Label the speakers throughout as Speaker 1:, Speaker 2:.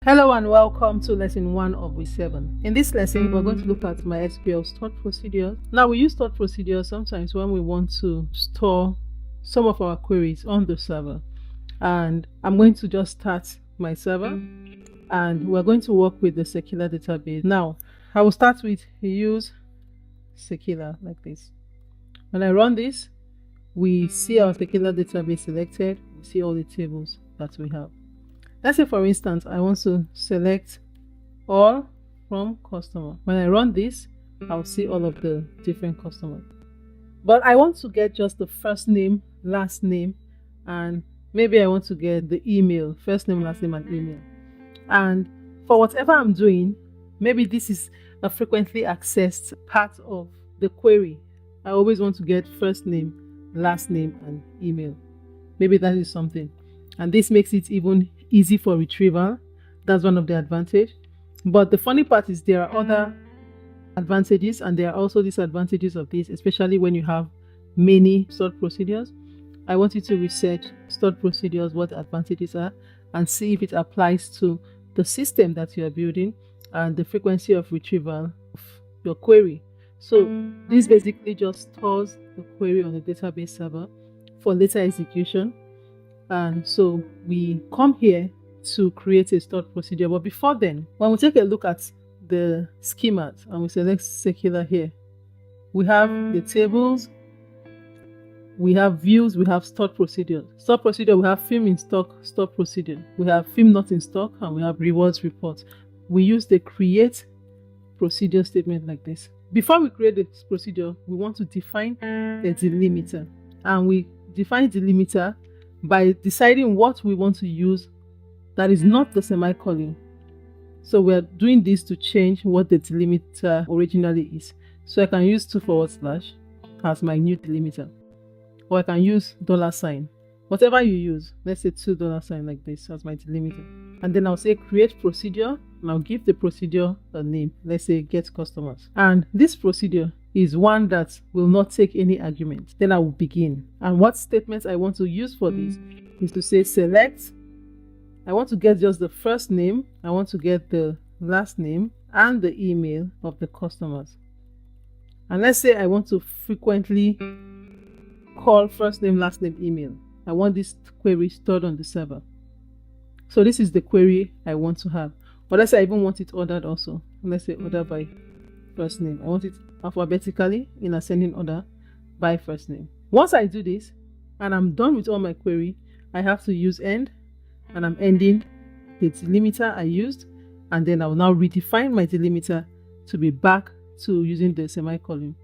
Speaker 1: Hello and welcome to lesson 1 of week 7. In this lesson, we're going to look at MySQL stored procedures. Now, we use stored procedures sometimes when we want to store some of our queries on the server. And I'm going to just start my server and we're going to work with the SQL database. Now, I will start with use SQL like this. When I run this, we see our SQL database selected. We see all the tables that we have. Let's say, for instance, I want to select all from customer. When I run this, I'll see all of the different customers. But I want to get just the first name, last name, and maybe I want to get the email, first name, last name, and email. And for whatever I'm doing, maybe this is a frequently accessed part of the query. I always want to get first name, last name, and email. Maybe that is something. And this makes it even easy for retrieval. That's one of the advantages. But the funny part is there are other advantages and there are also disadvantages of this, especially when you have many stored procedures. I want you to research stored procedures, what the advantages are, and see if it applies to the system that you are building and the frequency of retrieval of your query. So this basically just stores the query on the database server for later execution. And so we come here to create a stored procedure. But before then, when we take a look at the schemas and we select SQL here, we have the tables, we have views, we have stored procedures. Stored procedure, we have film in stock, stored procedure. We have film not in stock, and we have rewards report. We use the create procedure statement like this. Before we create the procedure, we want to define a delimiter. And we define delimiter by deciding what we want to use that is not the semicolon. So we're doing this to change what the delimiter originally is. So I can use 2/ as my new delimiter, or I can use $, whatever you use. Let's say $2 like this as my delimiter. And then I'll say create procedure, and I'll give the procedure a name. Let's say get customers. And this procedure is one that will not take any argument. Then I will begin. And what statements I want to use for this is to say select. I want to get just the first name. I want to get the last name and the email of the customers. And let's say I want to frequently call first name, last name, email. I want this query stored on the server. So this is the query I want to have. But let's say I even want it ordered also. Let's say order by first name. I want it alphabetically in ascending order by first name. Once I do this and I'm done with all my query, I have to use end, and I'm ending the delimiter I used, and then I will now redefine my delimiter to be back to using the semicolon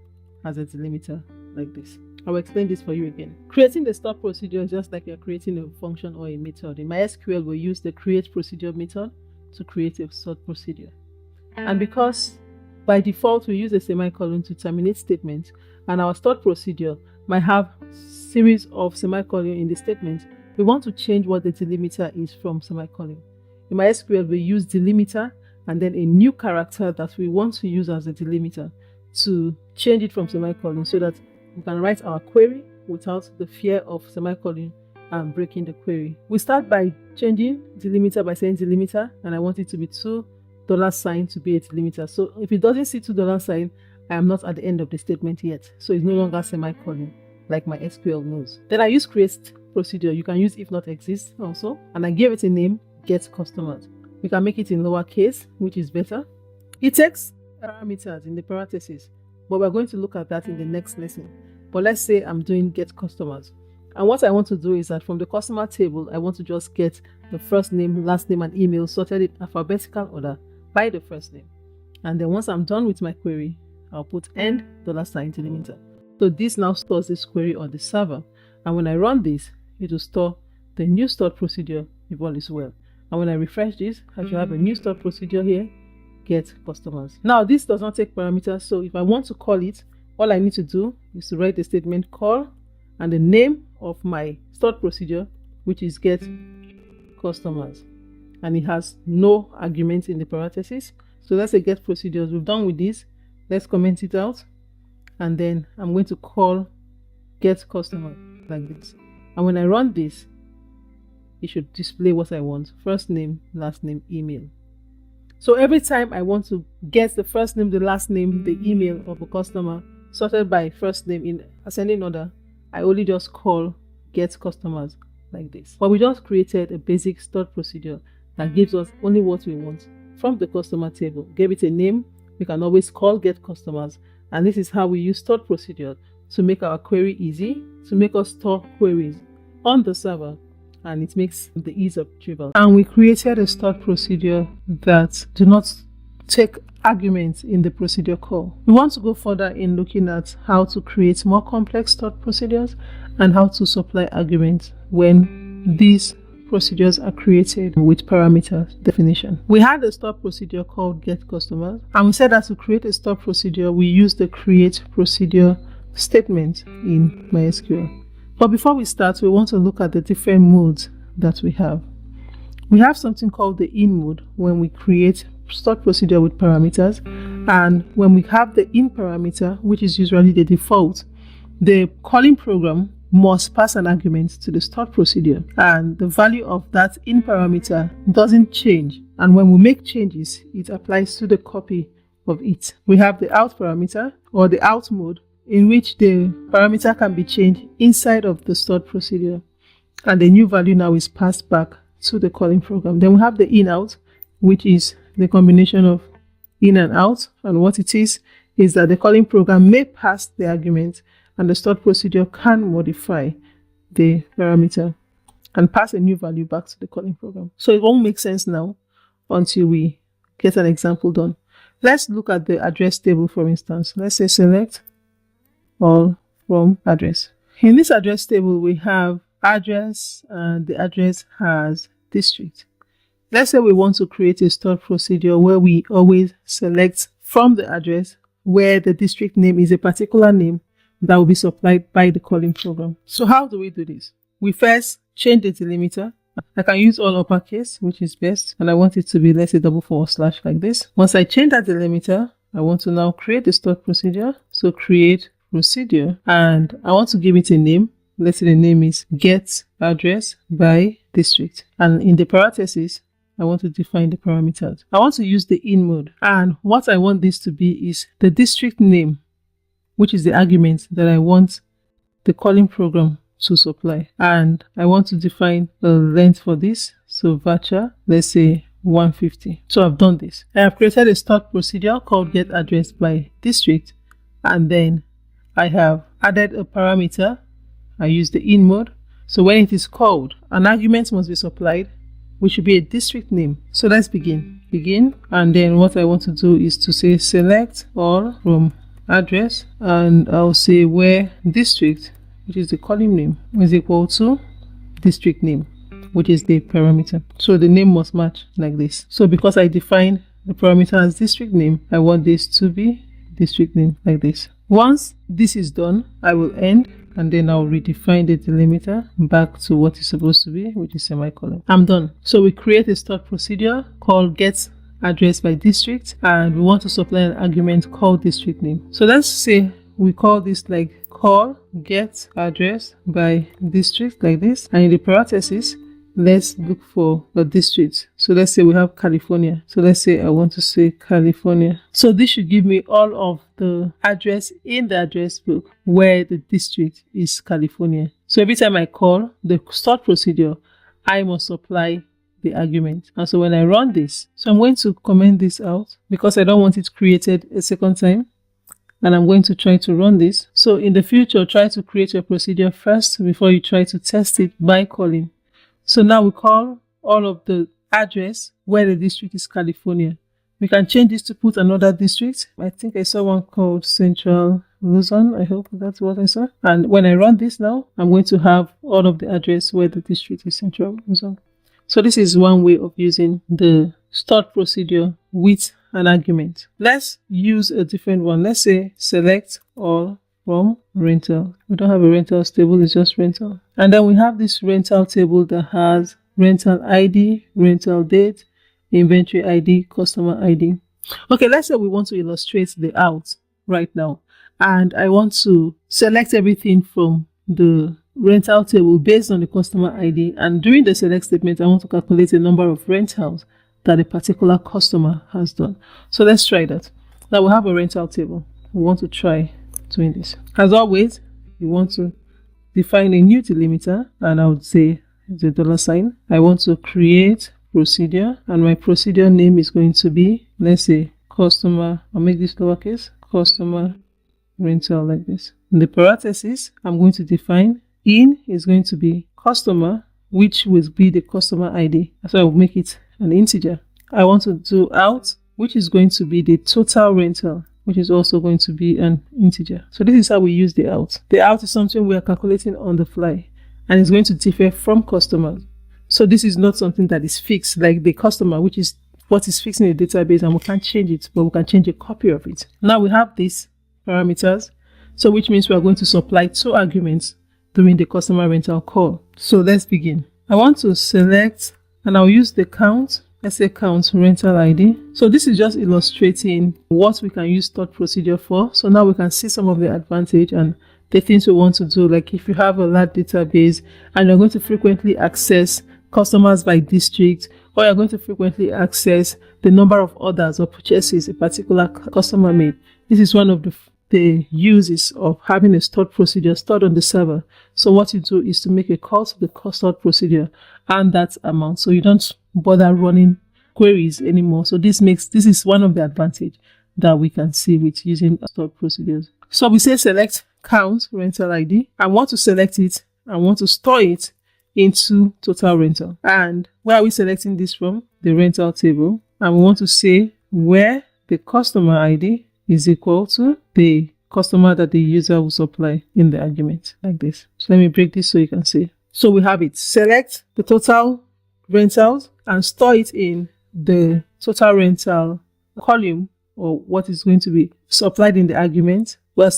Speaker 1: as a delimiter like this. I will explain this for you again. Creating the stored procedure is just like you're creating a function or a method. In MySQL, we use the create procedure method to create a stored procedure. And because by default we use a semicolon to terminate statements, and our stored procedure might have series of semicolon in the statement, we want to change what the delimiter is from semicolon. In MySQL, we use delimiter and then a new character that we want to use as a delimiter to change it from semicolon so that we can write our query without the fear of semicolon and breaking the query. We start by changing delimiter by saying delimiter, and I want it to be $2 to be a delimiter. So if it doesn't see $, I am not at the end of the statement yet. So it's no longer semicolon like my SQL knows. Then I use create procedure. You can use if not exist also. And I gave it a name, get customers. We can make it in lowercase, which is better. It takes parameters in the parentheses, but we're going to look at that in the next lesson. But let's say I'm doing get customers. And what I want to do is that from the customer table, I want to just get the first name, last name, and email sorted in alphabetical order by the first name. And then once I'm done with my query, I'll put end $delimiter. So this now stores this query on the server. And when I run this, it will store the new stored procedure if all is well. And when I refresh this, I should have a new stored procedure here, get customers. Now this does not take parameters, so if I want to call it, all I need to do is to write the statement call and the name of my stored procedure, which is get customers. And it has no arguments in the parentheses. So let's say get procedures. We're done with this. Let's comment it out. And then I'm going to call get customer like this. And when I run this, it should display what I want: first name, last name, email. So every time I want to get the first name, the last name, the email of a customer sorted by first name in ascending order, I only just call get customers like this. But we just created a basic stored procedure that gives us only what we want from the customer table. Gave it a name. We can always call get customers, and this is how we use stored procedure to make our query easy, to make us store queries on the server, and it makes the ease of retrieval. And we created a stored procedure that do not take arguments in the procedure call. We want to go further in looking at how to create more complex stored procedures and how to supply arguments when these procedures are created with parameter definition. We had a stored procedure called get customers, and we said that to create a stored procedure, we use the create procedure statement in MySQL. But before we start, we want to look at the different modes that we have. We have something called the in mode when we create stored procedure with parameters, and when we have the in parameter, which is usually the default, the calling program must pass an argument to the stored procedure, and the value of that in parameter doesn't change, and when we make changes, it applies to the copy of it. We have the out parameter, or the out mode, in which the parameter can be changed inside of the stored procedure, and the new value now is passed back to the calling program. Then we have the in out, which is the combination of in and out, and what it is that the calling program may pass the argument, and the stored procedure can modify the parameter and pass a new value back to the calling program. So it won't make sense now until we get an example done. Let's look at the address table, for instance. Let's say select all from address. In this address table, we have address, and the address has district. Let's say we want to create a stored procedure where we always select from the address where the district name is a particular name that will be supplied by the calling program. So how do we do this? We first change the delimiter. I can use all uppercase, which is best, and I want it to be, let's say, // like this. Once I change that delimiter, I want to now create the stored procedure. So create procedure, and I want to give it a name. Let's say the name is get address by district, and in the parentheses I want to define the parameters. I want to use the in mode, and what I want this to be is the district name, which is the argument that I want the calling program to supply, and I want to define the length for this. So varchar, let's say 150. So I've done this. I have created a stored procedure called get address by district, and then I have added a parameter. I use the in mode. So when it is called, an argument must be supplied, which should be a district name. So let's begin. And then what I want to do is to say select all from address, and I'll say where district, which is the column name, is equal to district name, which is the parameter. So the name must match like this. So because I defined the parameter as district name, I want this to be district name like this. Once this is done, I will end, and then I'll redefine the delimiter back to what it's supposed to be, which is semicolon. I'm done. So we create a stored procedure called get address by district, and we want to supply an argument called district name. So let's say we call this like call get address by district like this, and in the parentheses let's look for the district. So let's say we have California. So let's say I want to say California. So this should give me all of the address in the address book where the district is California. So every time I call the stored procedure, I must supply the argument. And so when I run this, so I'm going to comment this out because I don't want it created a second time. And I'm going to try to run this. So in the future, try to create your procedure first before you try to test it by calling. So now we call all of the address where the district is California. We can change this to put another district. I think I saw one called Central Luzon. I hope that's what I saw. And when I run this now, I'm going to have all of the address where the district is Central Luzon. So this is one way of using the stored procedure with an argument. Let's use a different one. Let's say select all from rental. We don't have a rentals table, it's just rental. And then we have this rental table that has rental ID, rental date, inventory ID, customer ID. Okay, let's say we want to illustrate the out right now. And I want to select everything from the rental table based on the customer ID, and during the select statement I want to calculate the number of rentals that a particular customer has done. So let's try that. Now we have a rental table. We want to try doing this. As always, you want to define a new delimiter, and I would say the $sign. I want to create procedure, and my procedure name is going to be, let's say, customer. I'll make this lowercase, customer rental, like this. In the parentheses, I'm going to define in is going to be customer, which will be the customer ID. So I will make it an integer. I want to do out, which is going to be the total rental, which is also going to be an integer. So this is how we use the out. The out is something we are calculating on the fly, and it's going to differ from customers. So this is not something that is fixed like the customer, which is what is fixed in the database, and we can't change it, but we can change a copy of it. Now we have these parameters, so which means we are going to supply 2 arguments during the customer rental call. So let's begin. I want to select, and I'll use the count. Let's say count rental ID. So this is just illustrating what we can use stored procedure for. So now we can see some of the advantage and the things we want to do. Like if you have a large database and you're going to frequently access customers by district, or you're going to frequently access the number of orders or purchases a particular customer made, this is one of the uses of having a stored procedure stored on the server. So what you do is to make a call to the stored procedure and that amount, so you don't bother running queries anymore. So this is one of the advantage that we can see with using stored procedures. So we say select count rental ID. I want to select it. I want to store it into total rental. And where are we selecting this from? The rental table. And we want to say where the customer ID is equal to the customer that the user will supply in the argument, like this. So let me break this so you can see. So we have it. Select the total rentals and store it in the total rental column, or what is going to be supplied in the argument. We're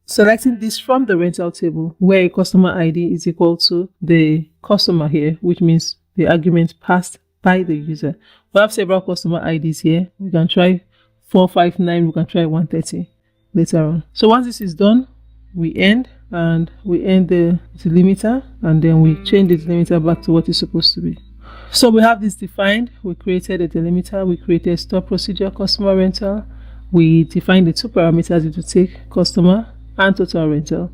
Speaker 1: selecting this from the rental table where a customer ID is equal to the customer here, which means the argument passed by the user. We have several customer IDs here. We can try 459, we can try 130 later on. So once this is done, we end the delimiter, and then we change the delimiter back to what it's supposed to be. So we have this defined. We created a delimiter, we created stored procedure customer rental, we defined the 2 parameters it will take, customer and total rental.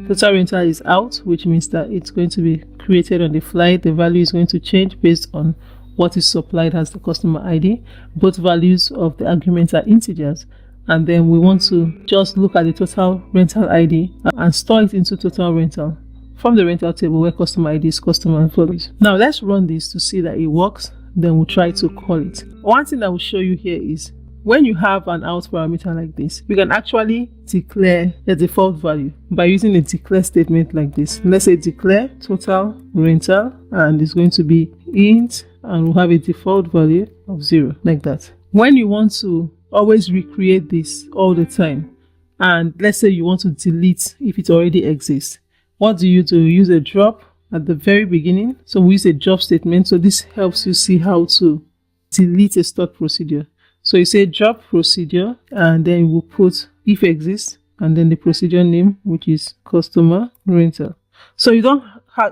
Speaker 1: Total rental is out, which means that it's going to be created on the fly. The value is going to change based on what is supplied as the customer ID. Both values of the arguments are integers, and then we want to just look at the total rental ID and store it into total rental from the rental table where customer ID is customer and follows. Now let's run this to see that it works, then we'll try to call it. One thing I will show you here is when you have an out parameter like this, you can actually declare a default value by using a declare statement like this. Let's say declare total rental, and it's going to be int, and we'll have a default value of 0, like that. When you want to always recreate this all the time, and let's say you want to delete if it already exists, what do? You use a drop at the very beginning. So we use a drop statement. So this helps you see how to delete a stored procedure. So you say drop procedure, and then we'll put if exists, and then the procedure name, which is customer rental. So you don't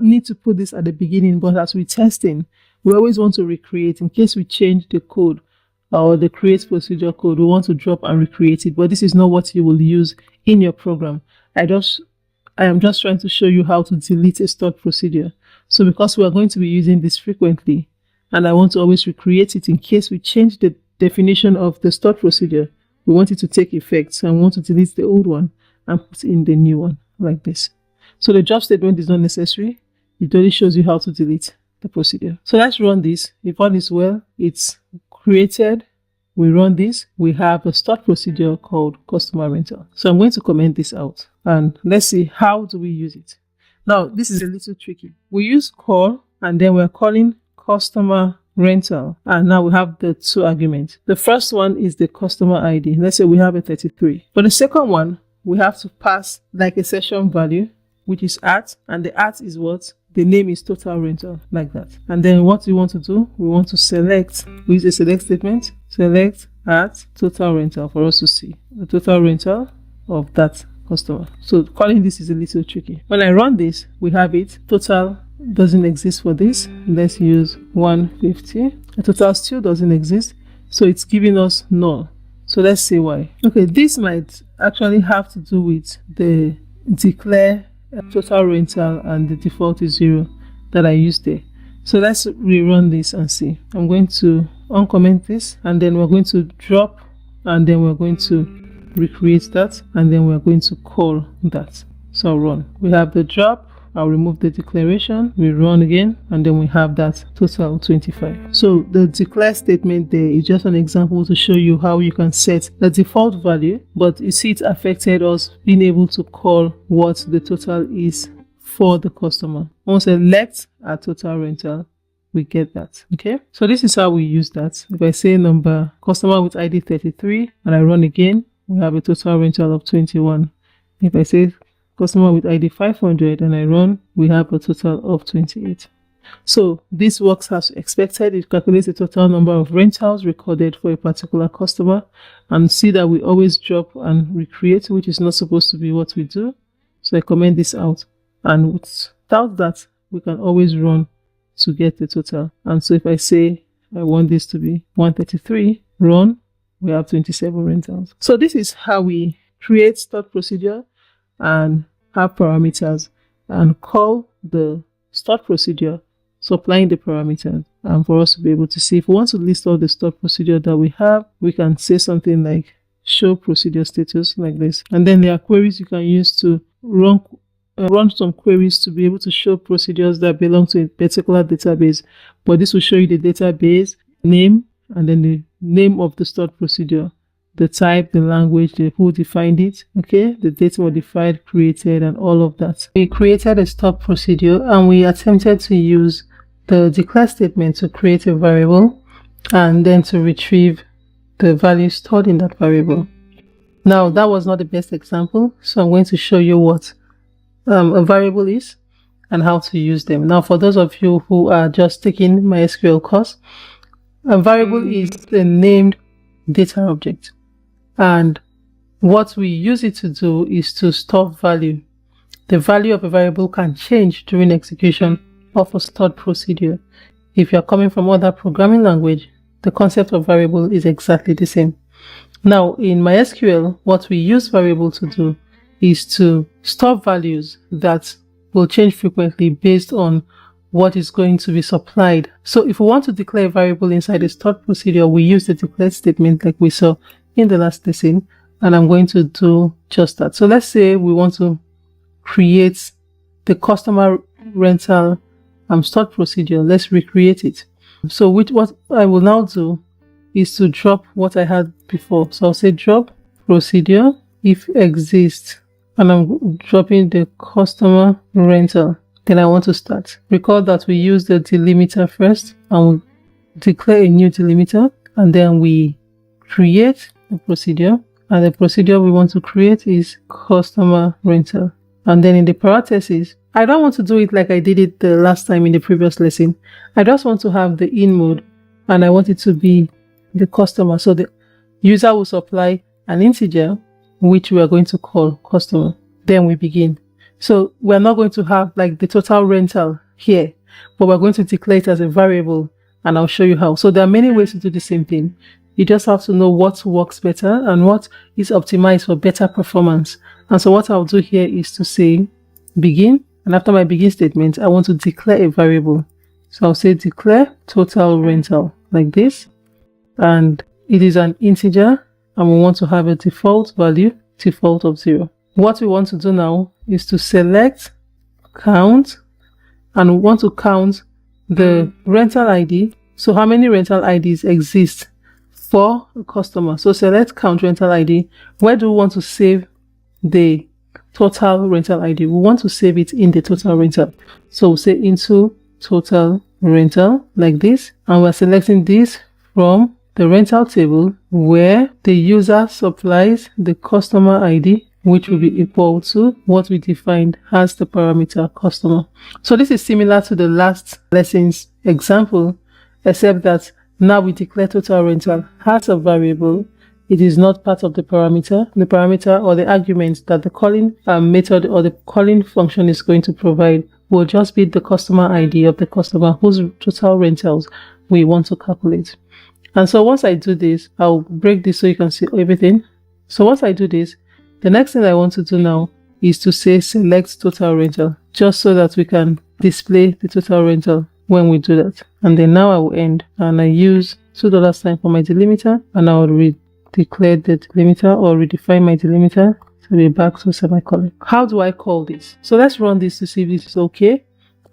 Speaker 1: need to put this at the beginning, but as we're testing, we always want to recreate in case we change the code or the create procedure code. We want to drop and recreate it, but this is not what you will use in your program. I am just trying to show you how to delete a stored procedure. So because we are going to be using this frequently, and I want to always recreate it in case we change the definition of the stored procedure, we want it to take effect. So I want to delete the old one and put in the new one, like this. So the drop statement is not necessary. It only shows you how to delete the procedure. So let's run this. If all is well, it's created. We run this. We have a stored procedure called customer rental. So I'm going to comment this out, and let's see how do we use it. Now this is a little tricky. We use call, and then we're calling customer rental, and now we have the 2 arguments. The first one is the customer ID. Let's say we have a 33. For the second one, we have to pass like a session value, which is at, and the at is what? The name is total rental, like that. And then what we want to do, we want to select, we use a select statement, select at total rental for us to see the total rental of that customer. So calling this is a little tricky. When I run this, we have it. Total doesn't exist for this. Let's use 150. The total still doesn't exist. So it's giving us null. So let's see why. Okay, this might actually have to do with the declare total rental and the default is 0 that I used there. So let's rerun this and see. I'm going to uncomment this, and then we're going to drop, and then we're going to recreate that, and then we're going to call that. So I'll run. We have the drop. I'll remove the declaration, we run again, and then we have that total 25. So the declare statement there is just an example to show you how you can set the default value, but you see it affected us being able to call what the total is for the customer. Once I select our total rental, we get that. Okay, so this is how we use that. If I say number customer with ID 33 and I run again, we have a total rental of 21. If I say customer with ID 500 and I run, we have a total of 28. So this works as expected. It calculates the total number of rentals recorded for a particular customer, and see that we always drop and recreate, which is not supposed to be what we do. So I comment this out, and without that we can always run to get the total. And so if I say I want this to be 133, run, we have 27 rentals. So this is how we create stored procedure and have parameters and call the stored procedure, supplying the parameters, and for us to be able to see. If we want to list all the stored procedure that we have, we can say something like show procedure status like this, and then there are queries you can use to run some queries to be able to show procedures that belong to a particular database. But this will show you the database name, and then the name of the stored procedure, the type, the language, who defined it, okay, the date modified, created, and all of that. We created a stored procedure, and we attempted to use the declare statement to create a variable and then to retrieve the value stored in that variable. Now, that was not the best example, so I'm going to show you what a variable is and how to use them. Now, for those of you who are just taking MySQL course, a variable is a named data object. And what we use it to do is to store value. The value of a variable can change during execution of a stored procedure. If you're coming from other programming language, the concept of variable is exactly the same. Now, in MySQL, what we use variable to do is to store values that will change frequently based on what is going to be supplied. So if we want to declare a variable inside a stored procedure, we use the declare statement like we saw in the last lesson, and I'm going to do just that. So let's say we want to create the customer rental stored procedure. Let's recreate it. So what I will now do is to drop what I had before. So I'll say drop procedure if exists, and I'm dropping the customer rental. Then I want to start. Recall that we use the delimiter first, and we'll declare a new delimiter, and then we create a procedure, and the procedure we want to create is customer rental. And then in the parentheses, I don't want to do it like I did it the last time in the previous lesson. I just want to have the in mode, and I want it to be the customer. So the user will supply an integer which we are going to call customer. Then we begin. So we're not going to have like the total rental here, but we're going to declare it as a variable, and I'll show you how. So there are many ways to do the same thing. You just have to know what works better and what is optimized for better performance. And so what I'll do here is to say begin, and after my begin statement, I want to declare a variable. So I'll say declare total rental like this, and it is an integer, and we want to have a default value, default of 0. What we want to do now is to select count, and we want to count the rental ID. So how many rental IDs exist for a customer? So select count rental ID. Where do we want to save the total rental ID? We want to save it in the total rental. So we'll say into total rental like this, and we're selecting this from the rental table where the user supplies the customer ID, which will be equal to what we defined as the parameter customer. So this is similar to the last lesson's example, except that now we declare total rental as a variable it is not part of the parameter or the argument that the calling method or the calling function is going to provide will just be the customer ID of the customer whose total rentals we want to calculate. And so once I do this, I'll break this so you can see everything. So once I do this, the next thing I want to do now is to say select total rental, just so that we can display the total rental when we do that. And then now I will end, and I use $2 sign for my delimiter, and I will declare the delimiter or redefine my delimiter to be back to semicolon. How do I call this? So let's run this to see if this is okay,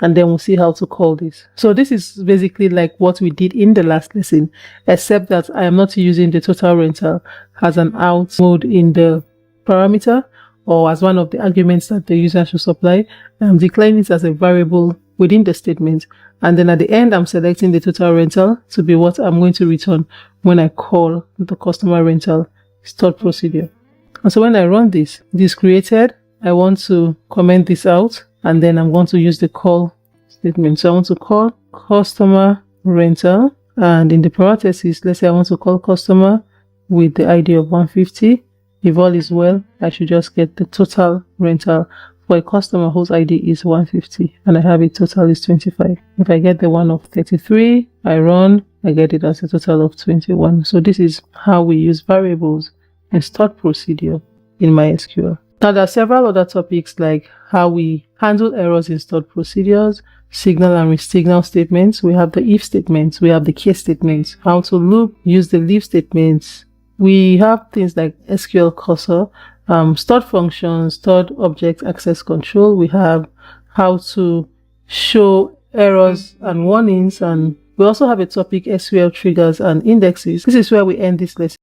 Speaker 1: and then we'll see how to call this. So this is basically like what we did in the last lesson, except that I am not using the total rental as an out mode in the parameter or as one of the arguments that the user should supply. I'm declaring it as a variable within the statement, and then at the end I'm selecting the total rental to be what I'm going to return when I call the customer rental stored procedure. And so when I run this created, I want to comment this out, and then I'm going to use the call statement. So I want to call customer rental, and in the parentheses, let's say I want to call customer with the ID of 150. If all is well, I should just get the total rental for a customer whose ID is 150 and I have a total is 25. If I get the one of 33, I run, I get it as a total of 21. So this is how we use variables in stored procedure in MySQL. Now there are several other topics like how we handle errors in stored procedures, signal and re-signal statements. We have the if statements, we have the case statements, how to loop, use the leave statements. We have things like SQL cursor, stored functions, stored object access control. We have how to show errors and warnings, and we also have a topic SQL triggers and indexes. This is where we end this lesson.